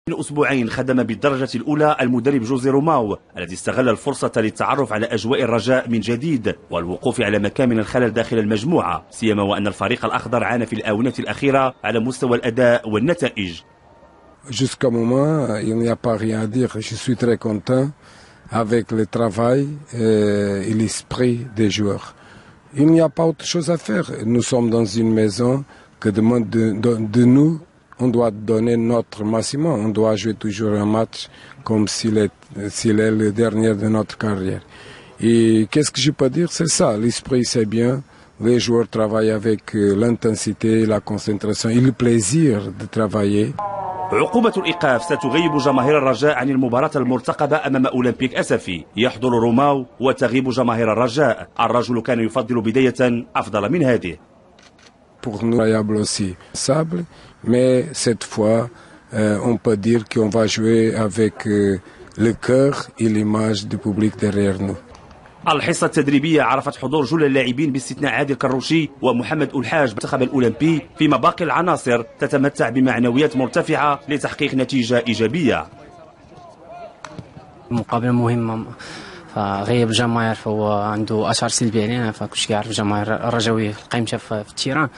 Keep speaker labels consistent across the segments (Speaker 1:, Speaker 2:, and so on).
Speaker 1: من أسبوعين خدم بالدرجة الأولى المدرب جوزي روماو الذي استغل الفرصة للتعرف على أجواء الرجاء من جديد والوقوف على مكامن الخلل داخل المجموعة، سيما وأن الفريق الأخضر عانى في الآونة الأخيرة على مستوى الأداء والنتائج.
Speaker 2: Jusqu'à moment, il n'y a pas rien à dire. Je suis très content avec le travail et l'esprit des joueurs. Il n'y a pas autre chose à faire. Nous sommes dans une maison que demande de nous. On doit donner notre maximum. On doit jouer toujours un match comme s'il est le dernier de notre carrière. Et qu'est-ce que je peux dire? C'est ça. L'esprit, c'est bien. Les joueurs travaillent avec l'intensité, la concentration et le plaisir de travailler.
Speaker 1: عقوبة الإيقاف ستغيب جماهير الرجاء عن المباراة المرتقبة أمام أولمبيك أسفي. يحضر روماو وتغيب جماهير الرجاء. الرجل كان يفضل بداية أفضل من هذه.
Speaker 2: Pour nous, variable aussi sable, mais cette fois, on peut dire qu'on va jouer avec le cœur et l'image du public derrière nous.
Speaker 1: الحصة التدريبية عرفت حضور جل اللاعبين باستثناء عادل الكروشي ومحمد الحاج المنتخب الأولمبي، فيما باقي العناصر تتمتع بمعنويات مرتفعة لتحقيق نتيجة إيجابية.
Speaker 3: مقابلة مهمة، فغياب الجماهير فهو عنده اثار سلبي علينا، فكلشي كيعرف الجماهير الرجاويه قيمتها في التيران،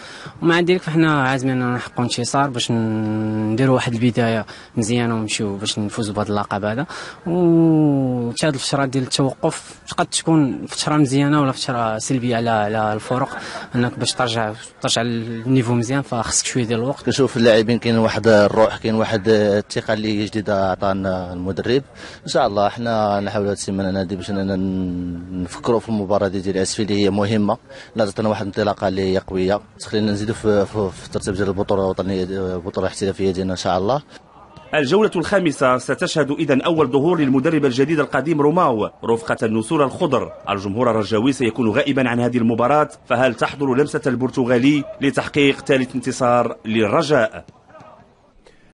Speaker 3: ومع ذلك فحنا عازمين نحققوا انتصار باش نديروا واحد البدايه مزيانه ونمشيو باش نفوزوا بهذا اللقب هذا. وهاد الفتره ديال التوقف قد تكون فتره مزيانه ولا فتره سلبيه على الفرق، انك باش ترجع للنيفو مزيان فخصك شويه ديال الوقت.
Speaker 4: كنشوف اللاعبين كاين واحد الروح، كاين واحد الثقه اللي جديده عطانا المدرب. ان شاء الله حنا نحاولوا هذه السيمانه هذه باش نفكروا في المباراه ديال اسفي اللي هي مهمه، لا تعطينا واحد الانطلاقه اللي هي قويه تخلينا نزيدوا في الترتيب ديال البطوله الوطنيه، البطوله الاحترافيه ديالنا ان شاء الله.
Speaker 1: الجولة الخامسة ستشهد إذن أول ظهور للمدرب الجديد القديم روماو رفقة النسور الخضر. الجمهور الرجاوي سيكون غائبا عن هذه المباراة، فهل تحضر لمسة البرتغالي لتحقيق ثالث انتصار للرجاء؟